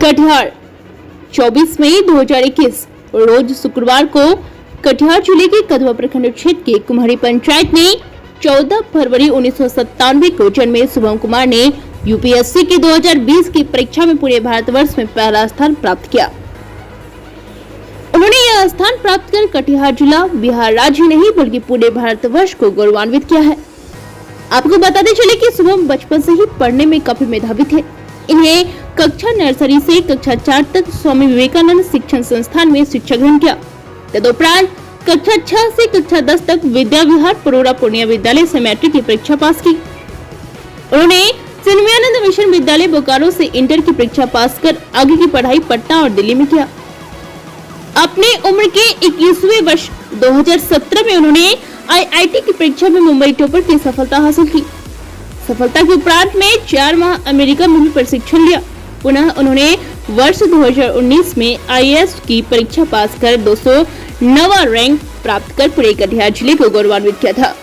कटिहार 24 मई 2021 रोज शुक्रवार को कटिहार जिले के कदवा प्रखंड क्षेत्र के कुम्हरी पंचायत में 14 फरवरी 1997 को जन्मे शुभम कुमार ने यूपीएससी की 2020 की परीक्षा में पूरे भारतवर्ष में पहला स्थान प्राप्त किया। उन्होंने यह स्थान प्राप्त कर कटिहार जिला बिहार राज्य नहीं बल्कि पूरे भारतवर्ष को गौरवान्वित किया है। आपको बताते चले कि शुभम बचपन से ही पढ़ने में काफी मेधावी थे। इन्हें कक्षा नर्सरी से कक्षा 4 तक स्वामी विवेकानंद शिक्षण संस्थान में शिक्षा ग्रहण किया। तदुपरांत कक्षा 6 से कक्षा 10 तक विद्या विहार परोरा पूर्णिया विद्यालय से मैट्रिक की परीक्षा पास की। उन्होंने चिन्मयानंद मिशन विद्यालय बोकारो से इंटर की परीक्षा पास कर आगे की पढ़ाई पटना और दिल्ली में किया। अपने उम्र के 21वें वर्ष 2017 में उन्होंने आईआईटी की परीक्षा में मुंबई टॉपर की सफलता हासिल की। सफलता के उपरांत में 4 माह अमेरिका में भी प्रशिक्षण लिया। पुनः उन्होंने वर्ष 2019 में आईएएस की परीक्षा पास कर 209वां रैंक प्राप्त कर पूरे कटिहार जिले को गौरवान्वित किया था।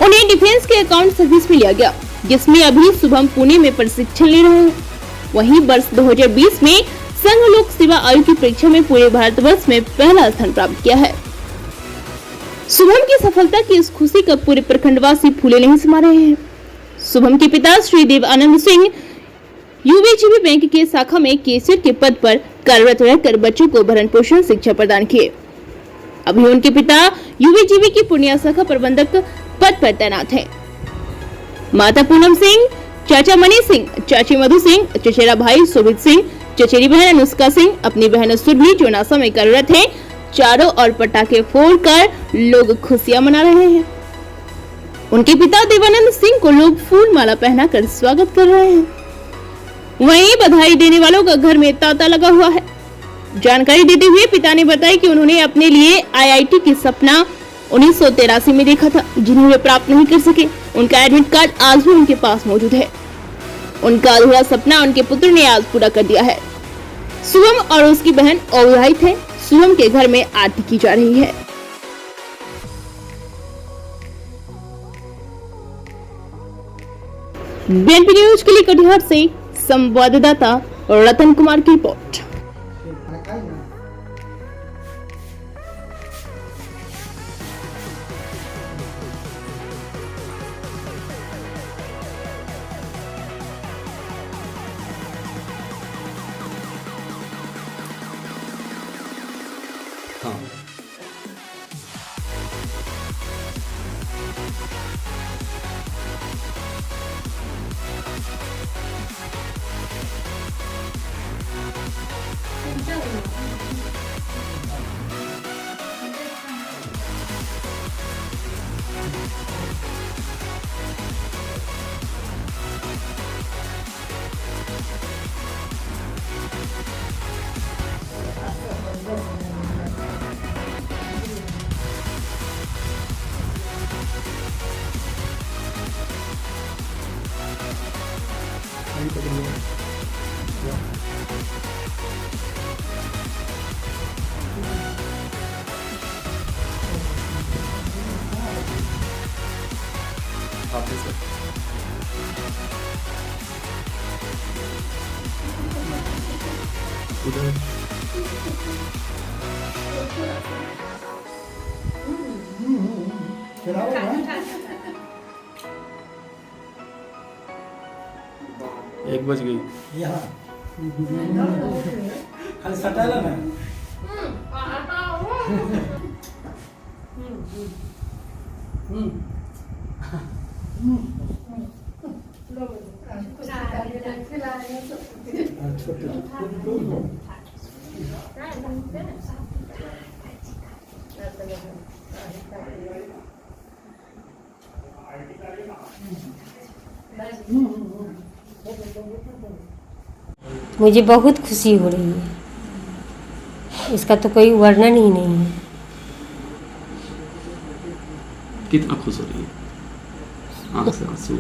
उन्हें डिफेंस के अकाउंट सर्विस में लिया गया, जिसमें अभी शुभम पुणे में प्रशिक्षण ले रहे हैं। वहीं वर्ष 2020 में संघ लोक सेवा आयोग की परीक्षा में पूरे भारतवर्ष में पहला स्थान प्राप्त किया है। शुभम की सफलता की इस खुशी का पूरे प्रखंडवासी फूले नहीं समा रहे हैं। शुभम के पिता श्री देव आनंद सिंह यूबीजीबी बैंक के शाखा में कैशियर के पद पर कार्यरत रहकर बच्चों को भरण पोषण शिक्षा प्रदान किए। अभी उनके पिता यूबीजीबी की पूर्णिया शाखा प्रबंधक पद पर तैनात हैं। माता पूनम सिंह, चाचा मनी सिंह, चाची मधु सिंह, चचेरा भाई शोभित सिंह, चचेरी बहन अनुष्का सिंह, अपनी बहन सुरभि जो नासा में कार्यरत है। चारों ओर पटाखे फोड़कर लोग खुशियां मना रहे हैं। उनके पिता देवानंद सिंह को लोग फूल माला पहनाकर स्वागत कर रहे हैं। वहीं बधाई देने वालों का घर में तांता लगा हुआ है। जानकारी देते हुए पिता ने बताया कि उन्होंने अपने लिए आईआईटी की सपना 1983 में देखा था, जिन्हें वे प्राप्त नहीं कर सके। उनका एडमिट कार्ड आज भी उनके पास मौजूद है। उनका अधूरा सपना उनके पुत्र ने आज पूरा कर दिया है। शुभम और उसकी बहन अविवाहित है। शुभम के घर में आरती की जा रही है। बीएनपी न्यूज के लिए कटिहार से संवाददाता रतन कुमार की रिपोर्ट। हाँ। एक बज गई यहाँ सटाला ना मुझे बहुत खुशी हो रही है, इसका तो कोई वर्णन ही नहीं है। कितना खुश हो रही है? आँख से आंसू,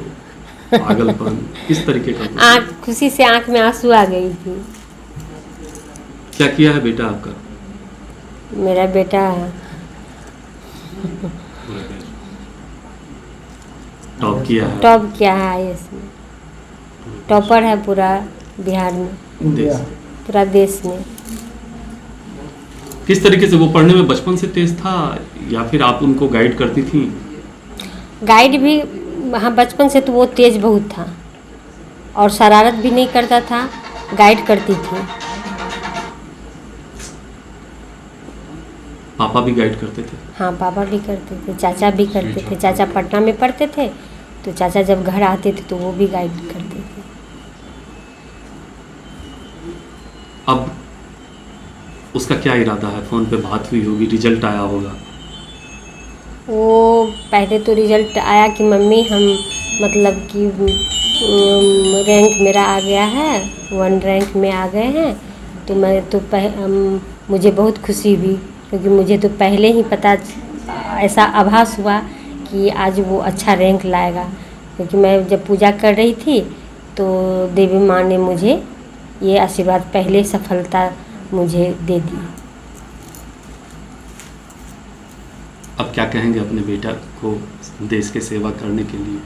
पागलपन, किस तरीके का? आँख खुशी से आँख में आंसू आ गई थी। क्या किया है बेटा आपका? मेरा बेटा टॉप किया है। टॉप किया है, IAS में टॉपर है पूरा। बिहार में, देश। पूरा देश में। किस तरीके से वो पढ़ने में बचपन से तेज था या फिर आप उनको गाइड करती थी? गाइड भी, हाँ, बचपन से तो वो तेज बहुत था और शरारत भी नहीं करता था, गाइड करती थी। पापा भी गाइड करते थे? हाँ, पापा भी करते थे, चाचा भी करते थे। चाचा पटना में पढ़ते थे, तो चाचा जब घर आते थे तो वो भी गाइड करते थे। अब उसका क्या इरादा है? फ़ोन पे बात हुई होगी, रिजल्ट आया होगा। वो पहले तो रिजल्ट आया कि मम्मी हम मतलब कि रैंक मेरा आ गया है, 1 रैंक में आ गए हैं। तो मैं तो मुझे बहुत खुशी हुई, क्योंकि मुझे तो पहले ही पता, ऐसा आभास हुआ कि आज वो अच्छा रैंक लाएगा। क्योंकि मैं जब पूजा कर रही थी तो देवी माँ ने मुझे ये आशीर्वाद, पहले सफलता मुझे दे दी। अब क्या कहेंगे अपने बेटा को देश के सेवा करने के लिए?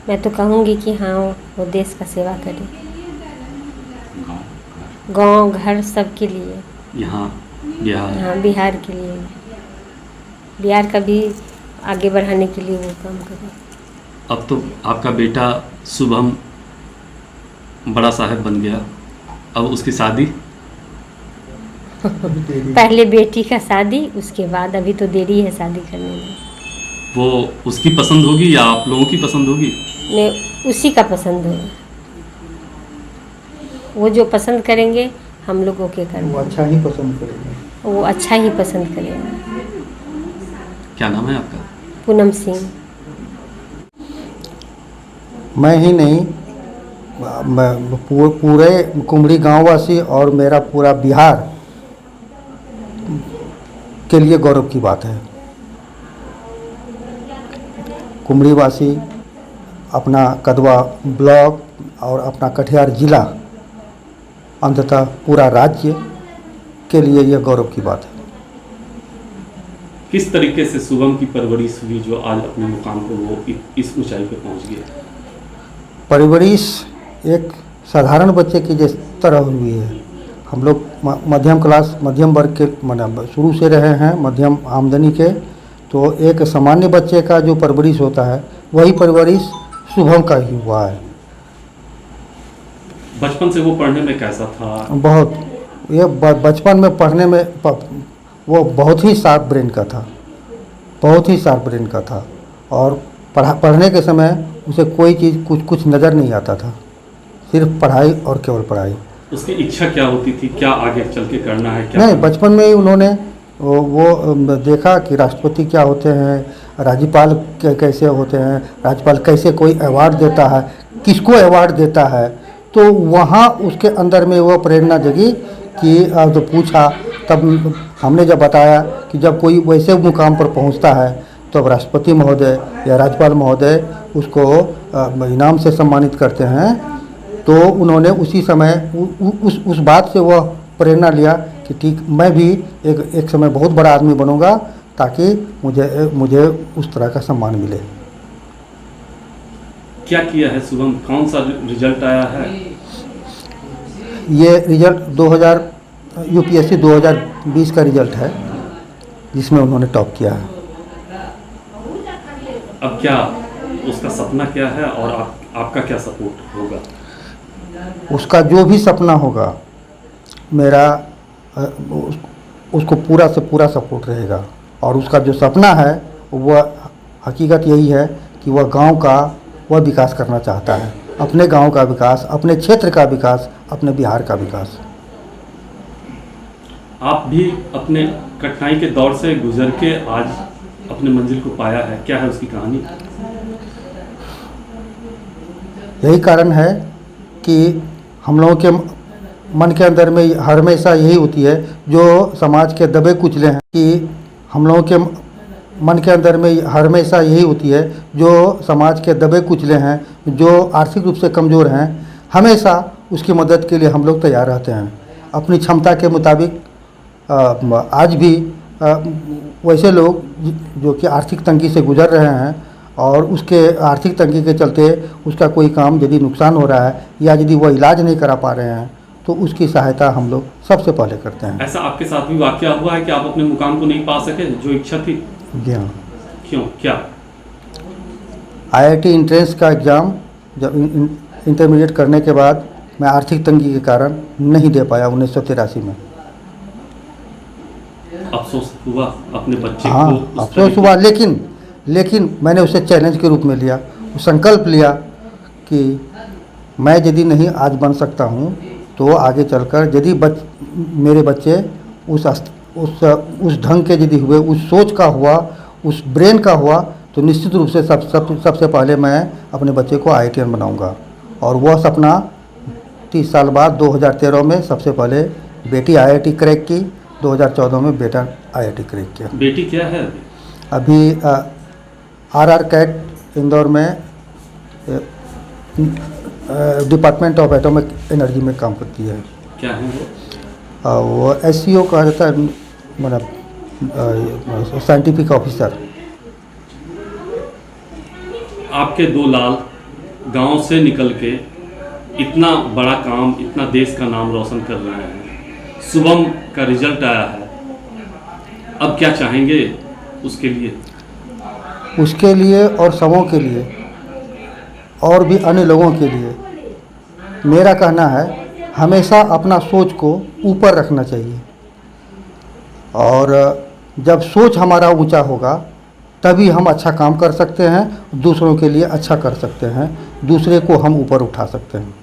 मैं तो कहूँगी कि हाँ, वो देश का सेवा करे, गांव घर सबके लिए, यहाँ बिहार। हाँ, बिहार के लिए, बिहार का भी आगे बढ़ाने के लिए वो काम करे। अब तो आपका बेटा शुभम बड़ा साहब बन गया, अब उसकी शादी? पहले बेटी का शादी, उसके बाद अभी तो देरी है शादी करने में। वो उसकी पसंद होगी या आप लोगों की पसंद होगी? मैं उसी का पसंद होगा, वो जो पसंद करेंगे हम लोग ओके करेंगे। वो अच्छा ही पसंद करेंगे। वो अच्छा ही पसंद करेगा। क्या नाम है आपका? पूनम सिंह। मैं ही नहीं, पूरे कुमरी गांव वासी और मेरा पूरा बिहार के लिए गौरव की बात है। कुमरी वासी, अपना कदवा ब्लॉक और अपना कटिहार जिला, अंततः पूरा राज्य के लिए यह गौरव की बात है। किस तरीके से शुभम की परवरिश हुई जो आज अपने मुकाम को वो इस ऊंचाई पे पहुंच गया? परवरिश एक साधारण बच्चे की जिस तरह हुई है। हम लोग मध्यम क्लास, मध्यम वर्ग के मतलब शुरू से रहे हैं, मध्यम आमदनी के, तो एक सामान्य बच्चे का जो परवरिश होता है वही परवरिश शुभम का ही हुआ है। बचपन से वो पढ़ने में कैसा था? बहुत, ये बचपन में पढ़ने में वो बहुत ही शार्प ब्रेन का था, बहुत ही शार्प ब्रेन का था। और पढ़ने के समय उसे कोई चीज़ कुछ नज़र नहीं आता था, सिर्फ पढ़ाई और केवल पढ़ाई। उसकी इच्छा क्या होती थी, क्या आगे चल के करना है? क्या नहीं, बचपन में ही उन्होंने वो देखा कि राष्ट्रपति क्या होते हैं, राज्यपाल कैसे होते हैं, राज्यपाल कैसे कोई अवार्ड देता है, किसको अवार्ड देता है। तो वहाँ उसके अंदर में वो प्रेरणा जगी कि तो पूछा, तब हमने जब बताया कि जब कोई वैसे मुकाम पर पहुँचता है तो अब राष्ट्रपति महोदय या राज्यपाल महोदय उसको इनाम से सम्मानित करते हैं, तो उन्होंने उसी समय उस बात से वह प्रेरणा लिया कि ठीक, मैं भी एक समय बहुत बड़ा आदमी बनूंगा ताकि मुझे उस तरह का सम्मान मिले। क्या किया है शुभम? कौन सा रिजल्ट आया है? ये रिजल्ट यूपीएससी 2020 का रिजल्ट है, जिसमें उन्होंने टॉप किया है। अब क्या उसका सपना क्या है और आपका क्या सपोर्ट होगा? उसका जो भी सपना होगा, मेरा उसको पूरा से पूरा सपोर्ट रहेगा। और उसका जो सपना है वह हकीकत यही है कि वह गांव का वह विकास करना चाहता है, अपने गांव का विकास, अपने क्षेत्र का विकास, अपने बिहार का विकास। आप भी अपने कठिनाई के दौर से गुजर के आज अपने मंजिल को पाया है, क्या है उसकी कहानी? यही कारण है कि हम लोगों के मन के अंदर में हमेशा यही होती है, जो समाज के दबे कुचले हैं, कि हम लोगों के मन के अंदर में हमेशा यही होती है, जो समाज के दबे कुचले हैं, जो आर्थिक रूप से कमज़ोर हैं, हमेशा उसकी मदद के लिए हम लोग तैयार रहते हैं। अपनी क्षमता के मुताबिक आज भी वैसे लोग जो कि आर्थिक तंगी से गुजर रहे हैं और उसके आर्थिक तंगी के चलते उसका कोई काम यदि नुकसान हो रहा है या यदि वो इलाज नहीं करा पा रहे हैं तो उसकी सहायता हम लोग सबसे पहले करते हैं। ऐसा आपके साथ भी वाकया हुआ है कि आप अपने मुकाम को नहीं पा सके जो इच्छा थी? जी हाँ। क्यों, क्या? IIT एंट्रेंस का एग्ज़ाम जब इंटरमीडिएट करने के बाद मैं आर्थिक तंगी के कारण नहीं दे पाया 1983 में। अफसोस हुआ अपने बच्चे हाँ, को उस अफसोस तरीके- हुआ, लेकिन मैंने उसे चैलेंज के रूप में लिया, संकल्प लिया कि मैं यदि नहीं आज बन सकता हूँ तो आगे चलकर यदि मेरे बच्चे उस ढंग के यदि हुए, उस सोच का हुआ, उस ब्रेन का हुआ, तो निश्चित रूप से सबसे पहले मैं अपने बच्चे को IITian बनाऊंगा। और वह सपना 30 साल बाद 2013 में सबसे पहले बेटी IIT क्रैक की, 2014 में बेटा IIT क्रैक किया। बेटी क्या है अभी RR कैट इंदौर में डिपार्टमेंट ऑफ एटॉमिक एनर्जी में काम करती है। क्या है वो? वो SCO कहा जाता है, मतलब साइंटिफिक ऑफिसर। आपके दो लाल गांव से निकल के इतना बड़ा काम, इतना देश का नाम रोशन कर रहे हैं, शुभम का रिजल्ट आया है, अब क्या चाहेंगे उसके लिए? उसके लिए और सबों के लिए और भी अन्य लोगों के लिए मेरा कहना है हमेशा अपना सोच को ऊपर रखना चाहिए, और जब सोच हमारा ऊंचा होगा तभी हम अच्छा काम कर सकते हैं, दूसरों के लिए अच्छा कर सकते हैं, दूसरे को हम ऊपर उठा सकते हैं।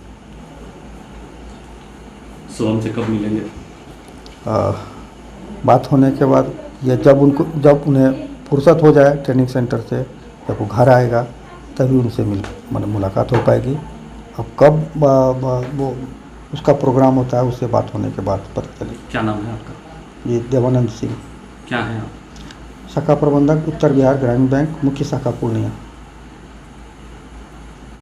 शुभम से कब मिलेंगे? बात होने के बाद ये जब उन्हें फुर्सत हो जाए ट्रेनिंग सेंटर से, जब वो घर आएगा तभी उनसे मुलाकात हो पाएगी। अब कब वो उसका प्रोग्राम होता है उससे बात होने के बाद पता चलेगी। क्या नाम है आपका? ये देवानंद सिंह, क्या है आप? शाखा प्रबंधक, उत्तर बिहार ग्रामीण बैंक, मुख्य शाखा पूर्णिया।